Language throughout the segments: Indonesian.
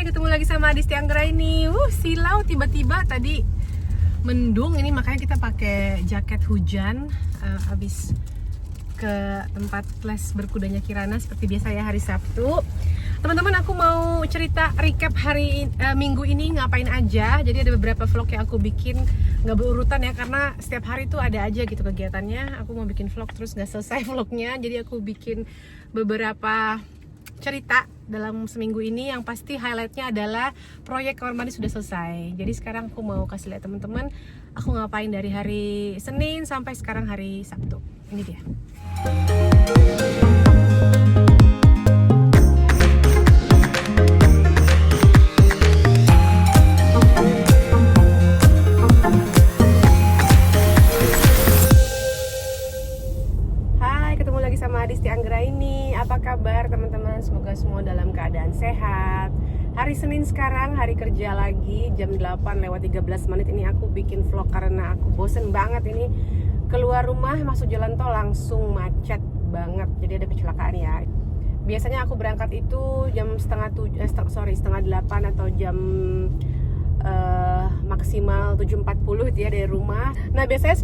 ketemu lagi sama Adisti Anggra ini. Silau tiba-tiba tadi mendung ini, makanya kita pakai jaket hujan. Habis ke tempat les berkudanya Kirana seperti biasa ya, hari Sabtu. Teman-teman, aku mau cerita recap hari minggu ini ngapain aja. Jadi ada beberapa vlog yang aku bikin nggak berurutan ya, karena setiap hari tuh ada aja gitu kegiatannya. Aku mau bikin vlog terus nggak selesai vlognya, jadi aku bikin beberapa cerita dalam seminggu ini. Yang pasti highlightnya adalah proyek kamar mandi sudah selesai. Jadi sekarang aku mau kasih lihat teman-teman aku ngapain dari hari Senin sampai sekarang hari Sabtu. Ini dia. Adisti Anggra ini, apa kabar teman-teman? Semoga semua dalam keadaan sehat. Hari Senin sekarang, hari kerja lagi, jam 8:13 ini aku bikin vlog karena aku bosen banget ini. Keluar rumah, masuk jalan tol langsung macet banget, jadi ada kecelakaan ya. Biasanya aku berangkat itu jam setengah 8 atau jam maksimal 7.40 gitu ya dari rumah. Nah biasanya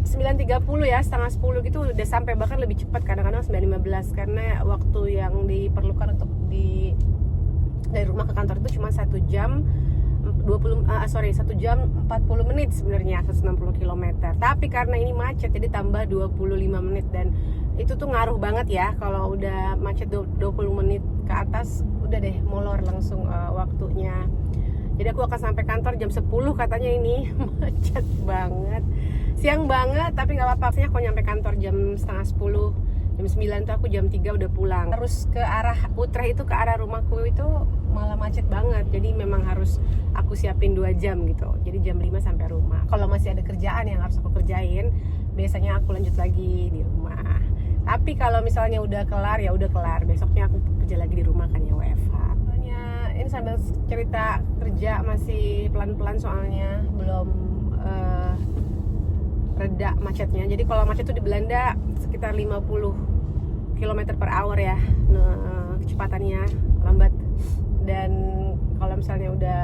9.30 ya, setengah 10 gitu udah sampai, bahkan lebih cepat, kadang-kadang 9.15, karena waktu yang diperlukan untuk dari rumah ke kantor itu cuma 1 jam 1 jam 40 menit sebenarnya, 160 km. Tapi karena ini macet jadi tambah 25 menit, dan itu tuh ngaruh banget ya. Kalau udah macet 20 menit ke atas udah deh molor langsung waktunya. Jadi aku akan sampai kantor jam 10 katanya ini. Macet banget, siang banget, tapi nggak apa-apa. Aku nyampe kantor jam setengah 10, jam 9 tuh aku jam 3 udah pulang. Terus ke arah Utrecht itu, ke arah rumahku itu malah macet banget. Jadi memang harus aku siapin 2 jam gitu. Jadi jam 5 sampai rumah. Kalau masih ada kerjaan yang harus aku kerjain, biasanya aku lanjut lagi di rumah. Tapi kalau misalnya udah kelar ya udah kelar, besoknya aku kerja lagi di rumah kan ya, WFH. Ini sambil cerita kerja masih pelan-pelan soalnya belum reda macetnya. Jadi kalau macet tuh di Belanda sekitar 50 km per hour ya, kecepatannya lambat. Dan kalau misalnya udah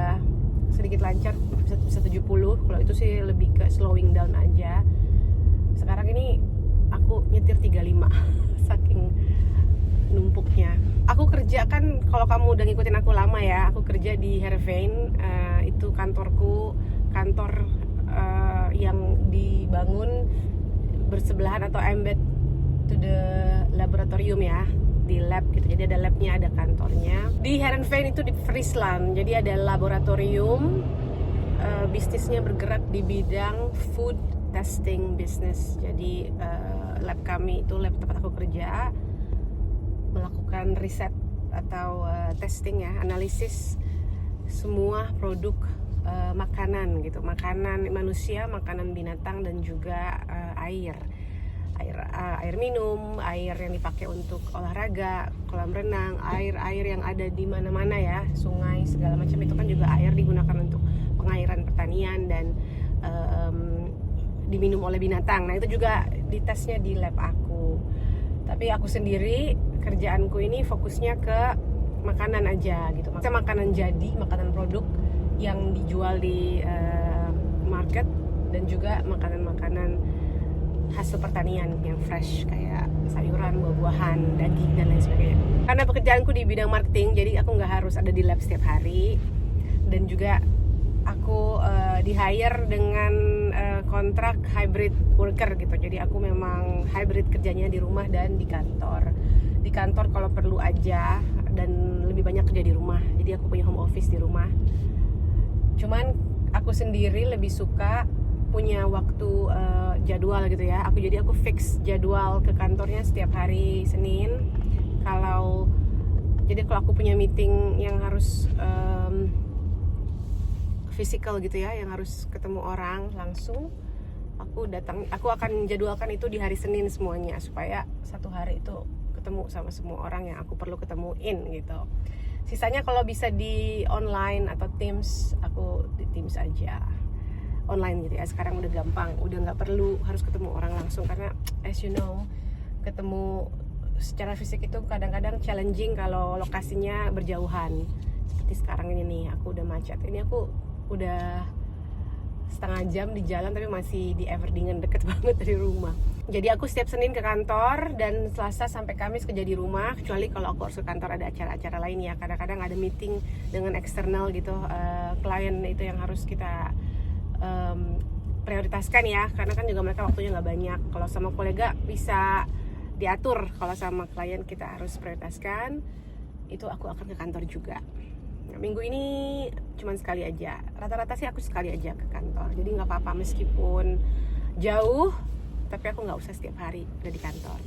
sedikit lancar bisa 70. Kalau itu sih lebih ke slowing down aja. Sekarang ini aku nyetir 35 saking numpuknya. Aku kerja kan, kalau kamu udah ngikutin aku lama ya, aku kerja di Hervein. Itu kantorku, kantor yang dibangun bersebelahan atau embed to the laboratorium ya, di lab gitu. Jadi ada labnya, ada kantornya di Hervein itu di Friesland. Jadi ada laboratorium, bisnisnya bergerak di bidang food testing business. Jadi lab kami itu, lab tempat aku kerja, melakukan riset atau testing ya, analisis semua produk makanan gitu, makanan manusia, makanan binatang, dan juga air minum, air yang dipakai untuk olahraga, kolam renang, air yang ada di mana-mana ya, sungai segala macam itu kan juga air digunakan untuk pengairan pertanian dan diminum oleh binatang. Nah itu juga ditesnya di lab aku. Tapi aku sendiri, kerjaanku ini fokusnya ke makanan aja gitu. Maksudnya makanan jadi, makanan produk yang dijual di market, dan juga makanan-makanan hasil pertanian yang fresh, kayak sayuran, buah-buahan, daging, dan lain sebagainya. Karena pekerjaanku di bidang marketing, jadi aku nggak harus ada di lab setiap hari. Dan juga aku di hire dengan kontrak hybrid worker gitu. Jadi aku memang hybrid kerjanya di rumah dan di kantor. Di kantor kalau perlu aja, dan lebih banyak kerja di rumah. Jadi aku punya home office di rumah. Cuman aku sendiri lebih suka punya waktu jadwal gitu ya. Jadi aku fix jadwal ke kantornya setiap hari Senin. Jadi kalau aku punya meeting yang harus physical gitu ya, yang harus ketemu orang langsung, aku akan jadwalkan itu di hari Senin semuanya, supaya satu hari itu ketemu sama semua orang yang aku perlu ketemuin gitu. Sisanya kalau bisa di online atau Teams, aku di Teams aja, online gitu ya. Sekarang udah gampang, udah nggak perlu harus ketemu orang langsung, karena as you know, ketemu secara fisik itu kadang-kadang challenging kalau lokasinya berjauhan. seperti sekarang ini nih, aku udah macet. Ini aku udah setengah jam di jalan tapi masih di Everdingen, deket banget dari rumah. Jadi aku setiap Senin ke kantor dan Selasa sampai Kamis kerja di rumah, kecuali kalau aku harus ke kantor ada acara-acara lain ya. Kadang-kadang ada meeting dengan eksternal gitu, klien itu yang harus kita prioritaskan ya, karena kan juga mereka waktunya nggak banyak. Kalau sama kolega bisa diatur, kalau sama klien kita harus prioritaskan, itu aku akan ke kantor juga. Minggu ini cuma sekali aja, rata-rata sih aku sekali aja ke kantor, jadi nggak apa-apa meskipun jauh, tapi aku nggak usah setiap hari ada di kantor.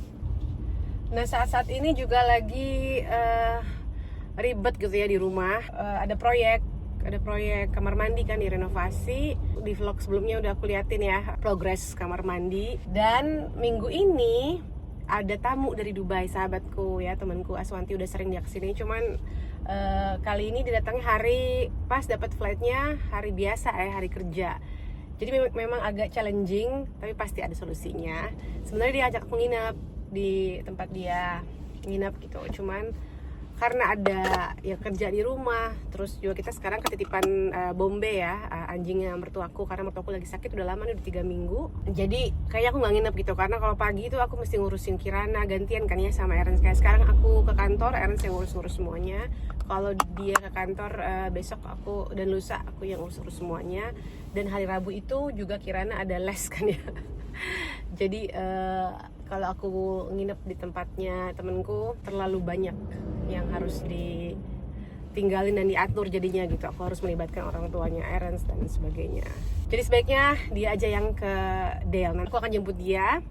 Nah saat-saat ini juga lagi ribet gitu ya di rumah, ada proyek kamar mandi kan direnovasi. Di vlog sebelumnya udah aku liatin ya progres kamar mandi. Dan minggu ini ada tamu dari Dubai, sahabatku ya, temanku Aswanti, udah sering dia kesini. Cuman kali ini didatangnya hari pas dapat flightnya hari biasa ya, hari kerja. Jadi memang agak challenging, tapi pasti ada solusinya. Sebenarnya dia ajak aku nginep di tempat dia nginep gitu. Cuman karena ada ya kerja di rumah, terus juga kita sekarang ketitipan Bombay ya, anjingnya mertuaku, karena mertuaku lagi sakit udah lama nih, udah 3 minggu. Jadi kayaknya aku nggak nginep gitu, karena kalau pagi itu aku mesti ngurusin Kirana, gantian kan ya sama Aaron. Kayak sekarang aku ke kantor, Aaron yang ngurus semuanya. Kalau dia ke kantor besok aku dan lusa aku yang urus semuanya. Dan hari Rabu itu juga Kirana ada les kan ya. Jadi kalau aku nginep di tempatnya temenku terlalu banyak yang harus ditinggalin dan diatur jadinya gitu. Aku harus melibatkan orang tuanya Aaron dan sebagainya. Jadi sebaiknya dia aja yang ke Dale. Nanti aku akan jemput dia,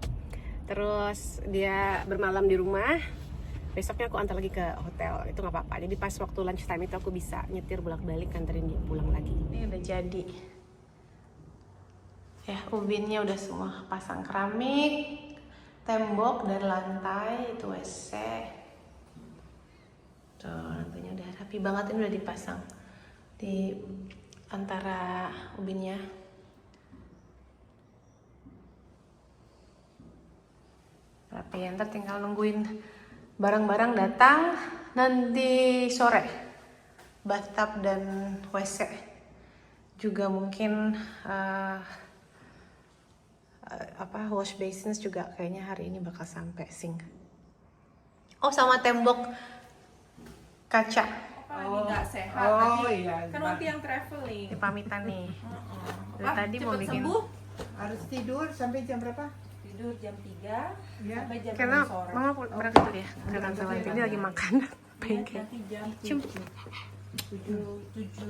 terus dia bermalam di rumah. Besoknya aku antar lagi ke hotel, itu nggak apa-apa. Jadi pas waktu lunch time itu aku bisa nyetir bolak-balik anterin dia pulang lagi. Ini udah jadi. Ya, ubinnya udah semua pasang, keramik, tembok dan lantai itu WC. Tuh, lantainya udah rapi banget, ini udah dipasang di antara ubinnya. Rapi, ntar tinggal nungguin barang-barang datang nanti sore. Bathtub dan WC juga mungkin wash basins juga kayaknya hari ini bakal sampai sink. Oh, sama tembok kaca. Ini nggak sehat. Iya. Kan Wati yang traveling. Ini pamitan nih. Dari tadi mau bikin. Sembuh. Harus tidur sampai jam berapa? Tidur jam 3 Ya. sampai jam Karena 6 sore. mama berangkat dulu ya. Karena sama ini lagi makan pancake. Nanti jam Cium. 7.30.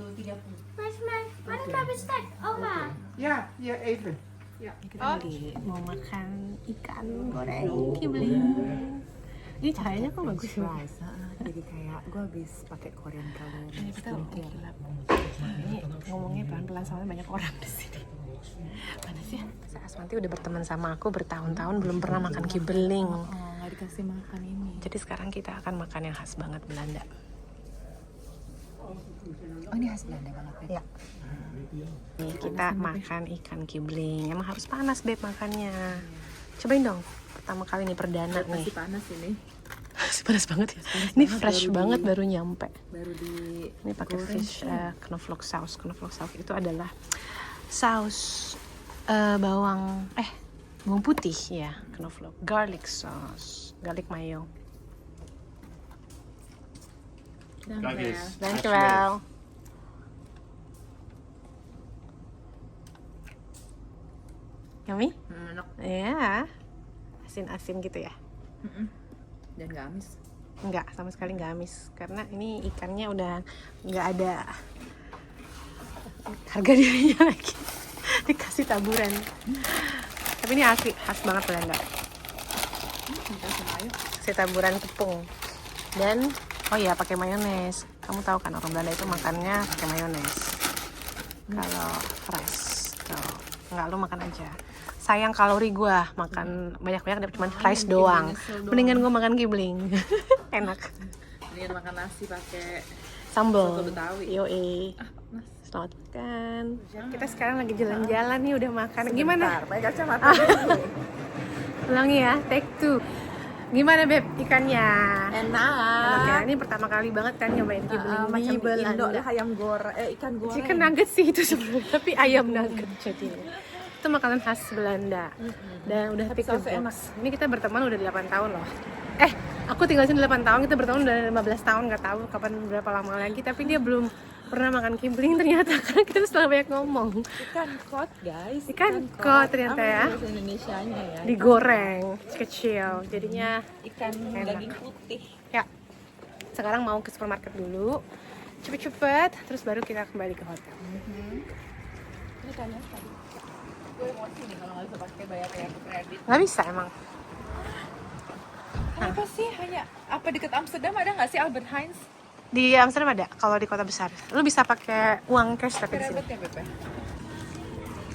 Wanneer ben bestek? Oma. Ya, ya even. Kita lagi mau makan ikan goreng kibling. Ini cahayanya kok bagus ya? Jadi kayak gue habis pakai Korean color Ini kita skincare. gelap. Ini ngomongnya pelan-pelan soalnya banyak orang di sini. Panas ya? Aswanti udah berteman sama aku bertahun-tahun belum pernah makan kibling. Oh, nggak dikasih makan ini. Jadi sekarang kita akan makan yang khas banget Belanda. Oh, ini khas Belanda banget ya? Ya. Nih kita makan ikan kibling. Emang harus panas Beb makannya. Cobain dong. Pertama kali nih perdana nih. Masih panas ini. Masih panas banget ya. Panas Ini banget, fresh baru banget di- baru nyampe. Baru di Ini pakai goreng fish sih. knoflook sauce. Knoflook sauce itu adalah saus bawang putih ya, knoflook, garlic sauce, garlic mayo. Dankjewel. Yummy? Enak. Ya. Asin-asin gitu ya. Dan gak amis. Enggak, sama sekali nggak amis. Karena ini ikannya udah nggak ada harga dirinya lagi. Dikasih taburan. Tapi ini asli, khas banget Belanda. Dikasih mayo. Kasih taburan tepung. Dan, oh iya pakai mayones. Kamu tahu kan orang Belanda itu makannya pakai mayones. Kalau fresh. Tuh. Enggak, lu makan aja. Sayang kalori gua makan banyak-banyak cuma rice doang. Mendingan gua makan kibling. Enak. Mendingan makan nasi pakai Sambal. soto Betawi. Yoi. panas. Selamat makan. Kita sekarang lagi jalan-jalan nih udah makan. Gimana? Pakai kacamata. Ulangi ya, take 2. Gimana Beb ikannya? Enak ya? Enak. Ini pertama kali banget kan nyobain kibling Macam di Belanda. Indo lah ayam goreng, ikan goreng. Chicken nugget sih itu sebenarnya, tapi ayam nugget jadinya. Itu makanan khas Belanda. Dan udah pick sausnya the box. Ini kita berteman udah 8 tahun loh. Aku tinggal sini 8 tahun, kita berteman udah 15 tahun, nggak tahu kapan berapa lama lagi. Tapi dia belum pernah makan kibling ternyata karena kita setelah banyak ngomong. Ikan kod guys. Ikan kod ternyata ya. Bahasa Indonesianya ya. Digoreng kecil, jadinya Ikan enak. daging putih. ya. Sekarang mau ke supermarket dulu, cepet-cepet, terus baru kita kembali ke hotel. Ini kalian tadi. Gue emosi nih kalau nggak bisa pakai bayar kredit. Nggak bisa emang. Kenapa sih hanya apa dekat Amsterdam ada nggak sih Albert Heijn? Di Amsterdam ada, kalau di kota besar. Lu bisa pakai uang cash tapi di sini. Ribet ya Bebe?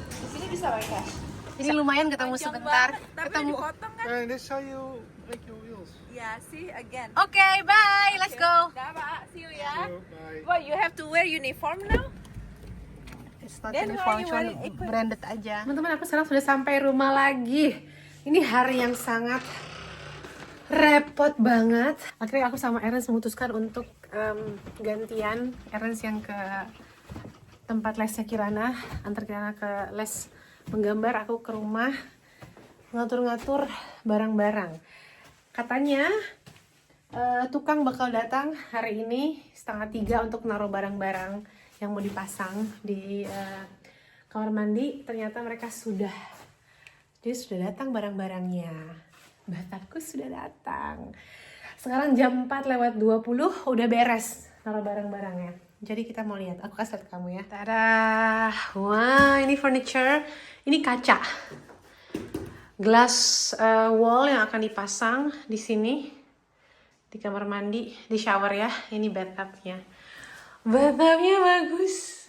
Di sini bisa pakai cash. Jadi lumayan ketemu sebentar. Ketemu. dipotong kan? And this how you make your wheels. Ya sih, again. Oke, bye. Let's go. Dah, Pak. See you ya. Bye. What, you have to wear uniform now? It's not Then uniform, why you cuma wearing equip? branded aja. Teman-teman, aku sekarang sudah sampai rumah lagi. Ini hari yang sangat repot banget. Akhirnya aku sama Ernest memutuskan untuk gantian. Ernest yang ke tempat lesnya Kirana, antar Kirana ke les menggambar, aku ke rumah ngatur-ngatur barang-barang. Katanya tukang bakal datang hari ini 2:30 untuk naruh barang-barang yang mau dipasang di kamar mandi. Ternyata mereka sudah datang barang-barangnya. Batapku sudah datang. Sekarang jam 4:20 udah beres naruh barang-barangnya. Jadi kita mau lihat. Aku kasih lihat ke kamu ya. Tada! Wah, ini furniture. Ini kaca. Glass wall yang akan dipasang di sini. Di kamar mandi, di shower ya. Ini bathtubnya. Bathtubnya bagus.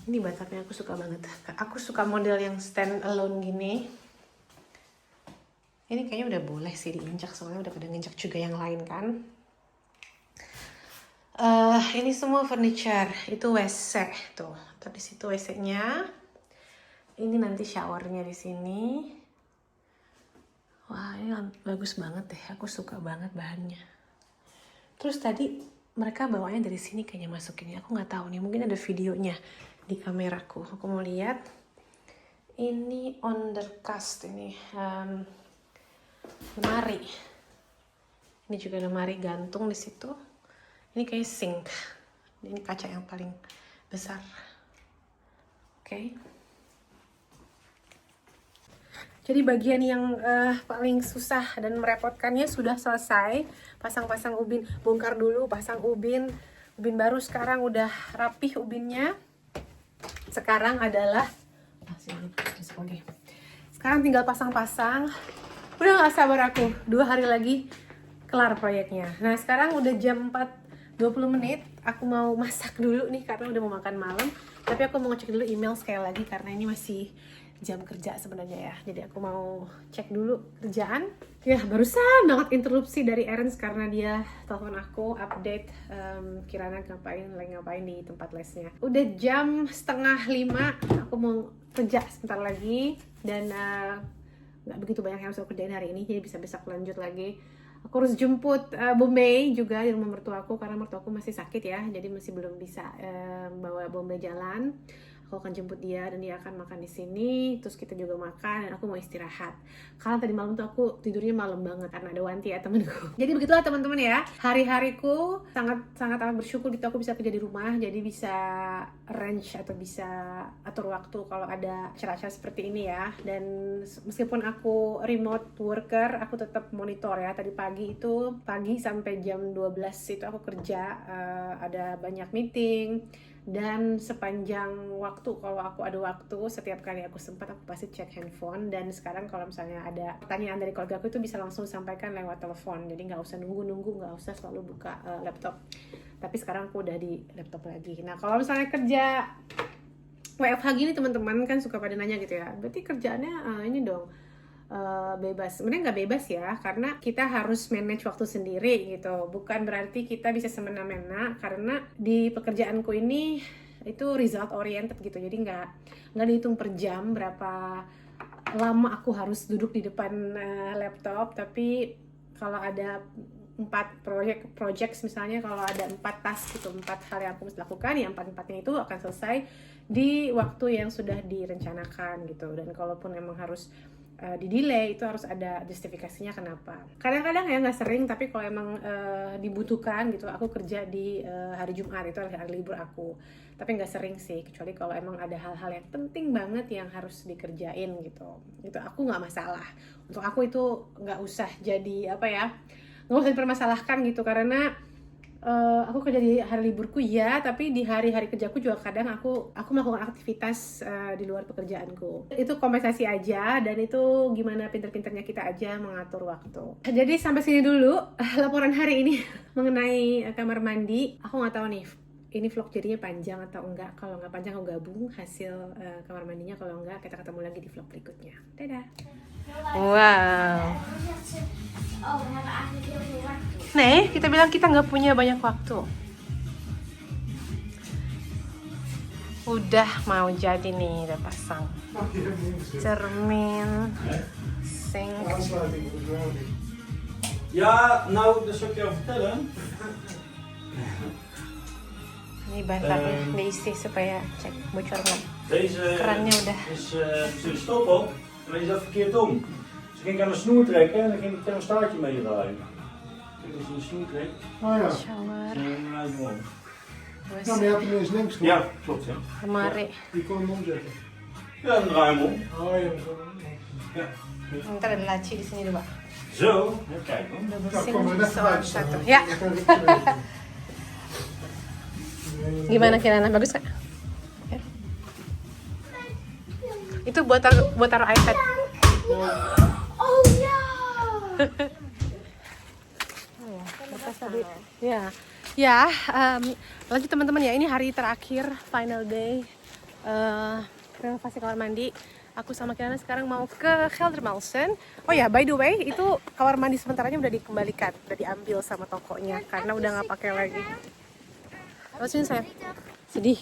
Ini bathtubnya aku suka banget. Aku suka model yang stand alone gini. Ini kayaknya udah boleh sih diinjak, soalnya udah pada nginjak juga yang lain kan. Ini semua furniture, itu WC tuh. Di situ WC-nya. Ini nanti showernya di sini. Wah, ini bagus banget deh. Aku suka banget bahannya. Terus tadi mereka bawanya dari sini kayaknya masukinnya. Aku nggak tahu nih, mungkin ada videonya di kameraku. Aku mau lihat. Ini undercast ini. Lemari. Ini juga lemari gantung di situ. Ini kayak sink. Ini kaca yang paling besar. Oke. Jadi bagian yang paling susah dan merepotkannya sudah selesai. Pasang-pasang ubin, bongkar dulu, pasang ubin. Ubin baru sekarang udah rapih ubinnya. Sekarang adalah sekarang tinggal pasang-pasang. Udah gak sabar aku, 2 hari lagi kelar proyeknya. Nah sekarang udah jam 4:20, aku mau masak dulu nih karena udah mau makan malam. Tapi aku mau ngecek dulu email sekali lagi karena ini masih jam kerja sebenarnya ya. Jadi aku mau cek dulu kerjaan. Ya barusan banget interupsi dari Ernst karena dia telepon aku update Kirana ngapain di tempat lesnya. Udah jam 4:30, aku mau kerja sebentar lagi dan nggak begitu banyak yang harus aku kerjain hari ini, jadi bisa besok lanjut lagi. Aku harus jemput Bombay juga di rumah mertuaku karena mertuaku masih sakit ya, jadi masih belum bisa bawa Bombay jalan. Aku akan jemput dia dan dia akan makan di sini, terus kita juga makan dan aku mau istirahat. Karena tadi malam tuh aku tidurnya malam banget karena ada Wanti ya temenku. Jadi begitulah teman-teman ya, hari-hariku sangat amat bersyukur gitu aku bisa kerja di rumah, jadi bisa arrange atau bisa atur waktu kalau ada acara-acara seperti ini ya. Dan meskipun aku remote worker, aku tetap monitor ya. Tadi pagi sampai jam 12 itu aku kerja, ada banyak meeting. Dan sepanjang waktu, kalau aku ada waktu, setiap kali aku sempat aku pasti cek handphone. Dan sekarang kalau misalnya ada pertanyaan dari keluarga aku itu bisa langsung sampaikan lewat telepon, jadi nggak usah nunggu, nggak usah selalu buka laptop. Tapi sekarang aku udah di laptop lagi. Nah kalau misalnya kerja WFH gini teman-teman kan suka pada nanya gitu ya, berarti kerjaannya ini dong bebas. Sebenarnya nggak bebas ya, karena kita harus manage waktu sendiri gitu. Bukan berarti kita bisa semena-mena, karena di pekerjaanku ini itu result oriented gitu. Jadi nggak dihitung per jam berapa lama aku harus duduk di depan laptop, tapi kalau ada 4 project misalnya, kalau ada 4 task gitu, 4 hal yang aku mesti lakukan, ya 4-4-nya itu akan selesai di waktu yang sudah direncanakan gitu. Dan kalaupun emang harus di-delay, itu harus ada justifikasinya kenapa. Kadang-kadang ya, nggak sering, tapi kalau emang dibutuhkan gitu, aku kerja di hari Jumat, itu hari libur aku. Tapi nggak sering sih, kecuali kalau emang ada hal-hal yang penting banget yang harus dikerjain gitu. Itu aku nggak masalah. Untuk aku itu nggak usah jadi nggak usah dipermasalahkan gitu, karena aku kerja di hari liburku ya, tapi di hari-hari kerjaku juga kadang aku melakukan aktivitas di luar pekerjaanku. Itu kompensasi aja, dan itu gimana pinter-pinternya kita aja mengatur waktu. Jadi sampai sini dulu laporan hari ini mengenai kamar mandi. Aku nggak tahu nih, ini vlog jadinya panjang atau enggak. Kalau nggak panjang aku gabung hasil kamar mandinya, kalau enggak kita ketemu lagi di vlog berikutnya. Dadah. Wow. Oh, we hebben eigenlijk heel veel waktu. Nih, kita bilang kita nggak punya banyak waktu. Udah mau jadi nih, udah pasang cermin, sink. Aansluiting voor de verhouding. Ja, nou, dat zou ik jou vertellen. Ini bahan baku diisi supaya cek bocor nggak. Deze Kerannya udah. is de stop op, alleen is dat verkeerd om. Dus ging ik aan de snoer trekken en dan ging het thermostaatje meedraaien. Kijk, als je de snoer trekt, Oh ja. Shower, dan draai je hem om. terus Ja, maar je had hem eens links toch? Ja, klopt ja. lemari. Die kon hem omzetten. Ja, dan draai je hem om. Oh ja, zo. Ja. Ntar ada laci di sini dua. Zo, even kijken hoor. Double Ja, sink, kom er net soal buiten satu. staan. Ya, Dan kan ik het weten. Nee, gimana Kirana? Bagus nggak? Ya. Itu buat taruh iPad. Oh ja! Bekas tadi. Ya, lanjut teman-teman ya. Ini hari terakhir, final day renovasi kamar mandi. Aku sama Kirana sekarang mau ke Geldermalsen. Oh ya, by the way, itu kamar mandi sementaranya udah dikembalikan, udah diambil sama tokonya karena udah nggak pakai lagi. Terus ini saya sedih.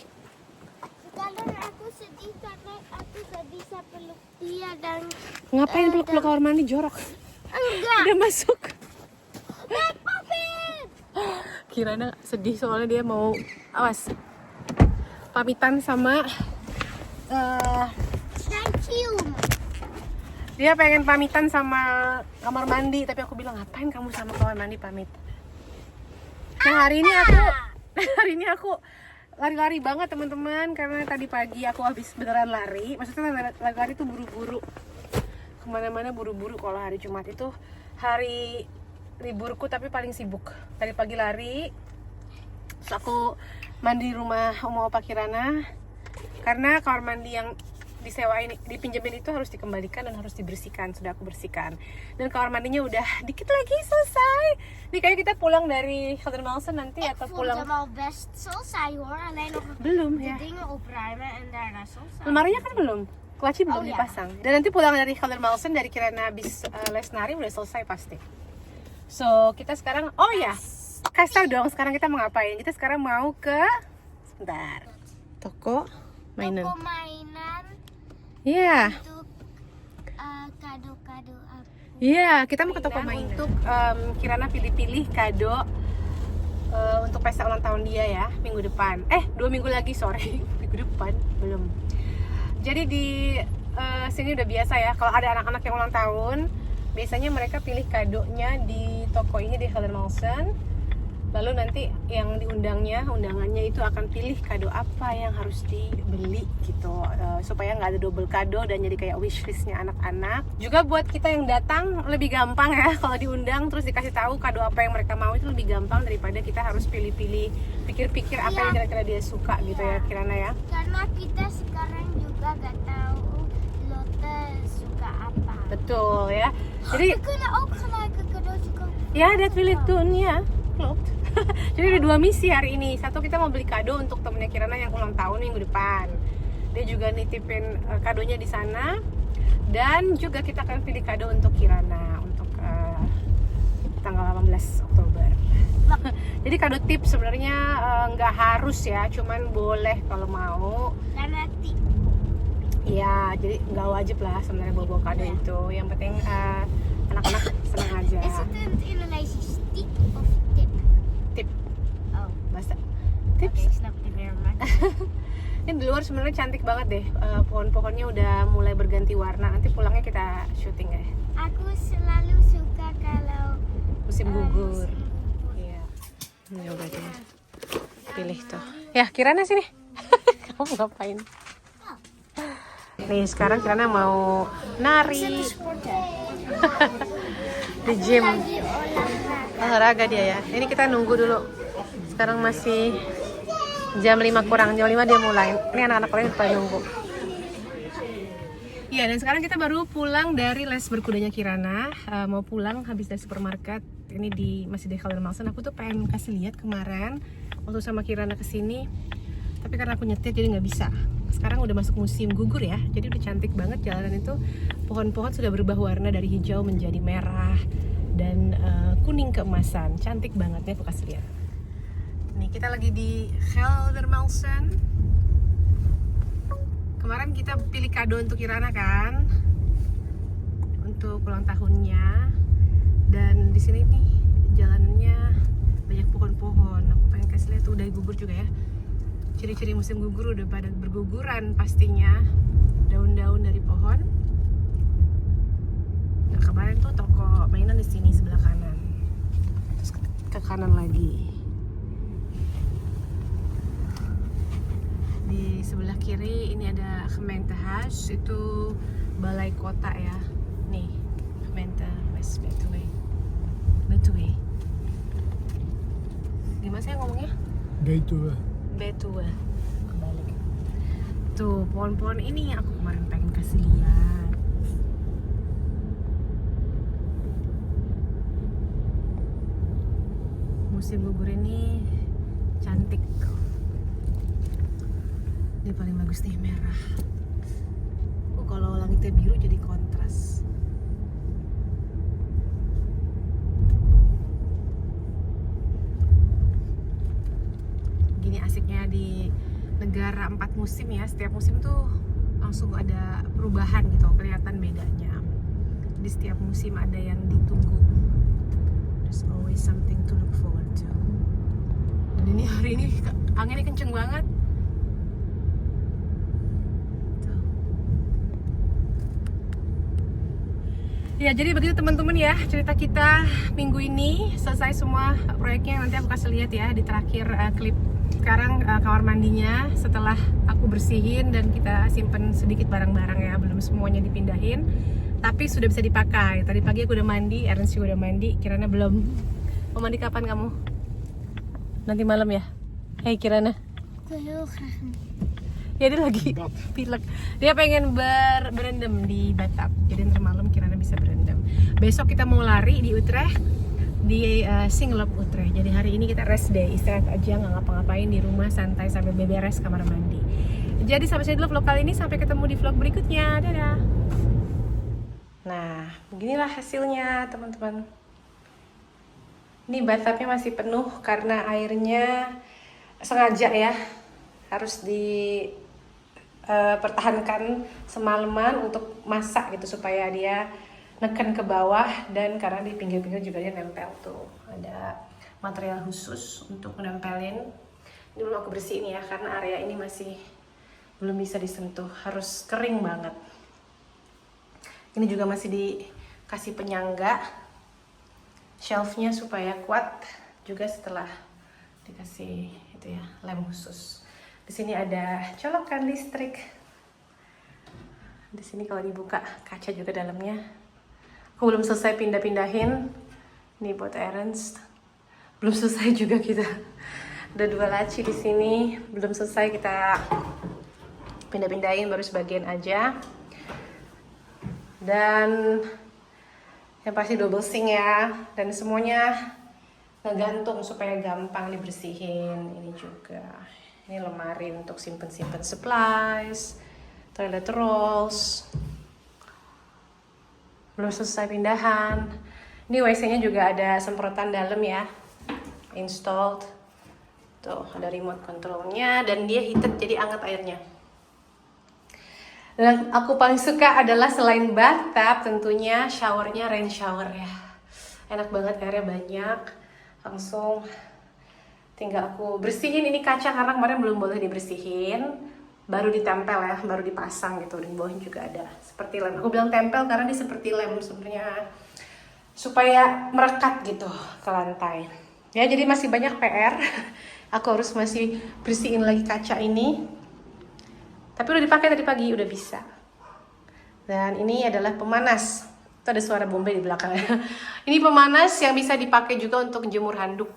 Sekarang aku sedih karena aku gak bisa peluk dia dan Ngapain peluk-peluk kamar mandi, jorok? enggak. Udah masuk. Papin! Kirana sedih soalnya dia mau pamitan sama Dan cium. dia pengen pamitan sama kamar mandi, tapi aku bilang ngapain kamu sama kamar mandi pamit. Nah hari ini aku lari-lari banget teman-teman, karena tadi pagi aku habis beneran lari. Maksudnya lari tuh buru-buru, kemana-mana buru-buru. Kalau hari Jumat itu hari liburku tapi paling sibuk. Tadi pagi lari, terus aku mandi di rumah Oma Opa Kirana, karena kamar mandi yang disewain, dipinjemin itu harus dikembalikan dan harus dibersihkan. Sudah aku bersihkan, dan kamar mandinya udah dikit lagi selesai. Nih kayak kita pulang dari Geldermalsen nanti Ik atau vond pulang hem al best selesai hoor. Alleen nog belum de ya. dingen opruimen en daarna selesai. Lemarinya kan belum, kelaci belum Oh, iya. dipasang. Dan nanti pulang dari Geldermalsen, dari Kirana habis les nari udah selesai pasti. So kita sekarang, oh ya, kasih tau dong sekarang kita mau ngapain. Kita sekarang mau ke toko mainan. Toko mainan Iya. untuk kado-kado aku. Iya, kita mau ke toko mainan untuk Kirana pilih-pilih kado untuk pesta ulang tahun dia ya, minggu depan. 2 minggu lagi, sorry. Minggu depan, belum. Jadi di sini udah biasa ya, kalau ada anak-anak yang ulang tahun, biasanya mereka pilih kadonya di toko ini di Geldermalsen. Lalu nanti yang undangannya itu akan pilih kado apa yang harus dibeli gitu, supaya nggak ada double kado dan jadi kayak wishlistnya anak-anak. Juga buat kita yang datang lebih gampang ya, kalau diundang terus dikasih tahu kado apa yang mereka mau, itu lebih gampang daripada kita harus pilih-pilih, pikir-pikir apa yang kira-kira dia suka gitu ya Kirana ya. Karena kita sekarang juga gak tahu Lotte suka apa. Betul ya. Jadi We kunnen ook gelijk een cadeautje kopen. ya, dat wil ik doen ya. Klopt. Jadi ada 2 misi hari ini. Satu, kita mau beli kado untuk temennya Kirana yang ulang tahun minggu depan. Dia juga nitipin kadonya di sana. Dan juga kita akan pilih kado untuk Kirana untuk tanggal 18 Oktober. Jadi kado tips sebenarnya nggak harus ya, cuman boleh kalau mau. Dan nanti Iya, jadi nggak wajib lah sebenarnya bawa kado itu. Yang penting Anak-anak senang aja. Is het in het Indonesisch stiek of tip? Tip. Oh, Bahasa oké, tips. ik snap het weer. Maar Ini di luar sebenarnya cantik banget deh. Pohon-pohonnya udah mulai berganti warna. Nanti pulangnya kita syuting ya. aku selalu suka kalau Musim gugur. musim gugur. Iya. Ini udah deh. Pilih tuh. Ya, Kirana sini. Kamu ngapain? Nih, sekarang Kirana mau nari di gym. Lagi olahraga. Olahraga dia ya. Ini kita nunggu dulu. Sekarang masih jam 5 kurang. Jam 5 dia mulai. Ini anak-anak lain pada nunggu. Iya, dan sekarang kita baru pulang dari les berkudanya Kirana. Mau pulang habis dari supermarket. Ini masih di Geldermalsen. Aku tuh pengen kasih lihat kemarin waktu sama Kirana kesini. Tapi karena aku nyetir jadi nggak bisa. Sekarang udah masuk musim gugur ya. Jadi udah cantik banget jalanan itu. Pohon-pohon sudah berubah warna dari hijau menjadi merah dan kuning keemasan. Cantik banget ya, aku kasih lihat. Nih kita lagi di Geldermalsen. Kemarin kita pilih kado untuk Kirana kan, untuk ulang tahunnya. Dan di sini nih jalanannya banyak pohon-pohon. Aku pengen kasih lihat tuh udah gugur juga ya. Ciri-ciri musim gugur udah pada berguguran pastinya. Daun-daun dari pohon. Nah kemarin tuh toko mainan di sini sebelah kanan. Terus ke kanan lagi. Di sebelah kiri ini ada Gemeentehuis, itu balai kota ya. Nih, Gemeentehuis Betuwe. Gimana saya ngomongnya? Betuwe. Betuwe. Kebalik. Tuh, pohon-pohon ini yang aku kemarin pengen kasih lihat. Musim gugur ini cantik. Ini paling bagus nih merah. Kalau langitnya biru jadi kontras. Gini asiknya di negara 4 musim ya. Setiap musim tuh langsung ada perubahan gitu, kelihatan bedanya. Di setiap musim ada yang ditunggu. There's always something to look forward to. Dan ini hari ini anginnya kenceng banget. Ya jadi begitu teman-teman ya cerita kita minggu ini. Selesai semua proyeknya, nanti aku kasih lihat ya di terakhir klip. Sekarang kamar mandinya setelah aku bersihin dan kita simpen sedikit barang-barang ya, belum semuanya dipindahin tapi sudah bisa dipakai. Tadi pagi aku udah mandi, Ernst juga udah mandi, Kirana belum. Mau mandi kapan kamu? Nanti malam ya? Hey Kirana. Ik wil heel graag een Ya dia lagi pilek. Dia pengen berendam di bathtub. Jadi ntar malam Kirana bisa berendam. Besok kita mau lari di Utrecht, di Singelop Utrecht. Jadi hari ini kita rest day, istirahat aja, nggak ngapa-ngapain di rumah, santai sambil beberes kamar mandi. Jadi sampai sini dulu vlog kali ini, sampai ketemu di vlog berikutnya. Dadah. Nah, beginilah hasilnya teman-teman. Ini bathtubnya masih penuh karena airnya sengaja ya harus pertahankan semalaman untuk masak gitu supaya dia neken ke bawah, dan karena di pinggir-pinggir juga dia nempel tuh ada material khusus untuk menempelin. Ini belum aku bersihin ya karena area ini masih belum bisa disentuh, harus kering banget. Ini juga masih dikasih penyangga shelfnya supaya kuat juga setelah dikasih itu ya lem khusus. Di sini ada colokan listrik. Di sini kalau dibuka kaca juga dalamnya. Aku belum selesai pindah-pindahin. Ini buat Ernst. Belum selesai juga kita. Ada 2 laci di sini. Belum selesai kita pindah-pindahin, baru sebagian aja. Dan yang pasti double sink ya. Dan semuanya ngegantung supaya gampang dibersihin. Ini juga. Ini lemari untuk simpen-simpen supplies, toilet rolls. Belum selesai pindahan. Ini WC-nya juga ada semprotan dalam ya, installed. Tuh ada remote controlnya dan dia heated jadi anget airnya. Dan aku paling suka adalah selain bathtub tentunya showernya rain shower ya. Enak banget, airnya banyak. Langsung tinggal aku bersihin ini kaca karena kemarin belum boleh dibersihin. Baru ditempel ya, baru dipasang gitu. Di bawahnya juga ada seperti lem. Aku bilang tempel karena dia seperti lem sebenarnya. Supaya merekat gitu ke lantai. Ya jadi masih banyak PR. Aku harus masih bersihin lagi kaca ini. Tapi udah dipakai tadi pagi, udah bisa. Dan ini adalah pemanas. Itu ada suara bombe di belakangnya. Ini pemanas yang bisa dipakai juga untuk jemur handuk.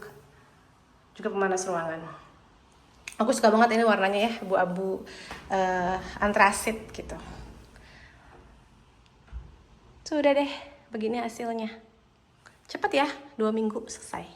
Juga pemanas ruangan. Aku suka banget ini warnanya ya, abu-abu antrasit gitu. Sudah deh, begini hasilnya. Cepet ya, 2 minggu selesai.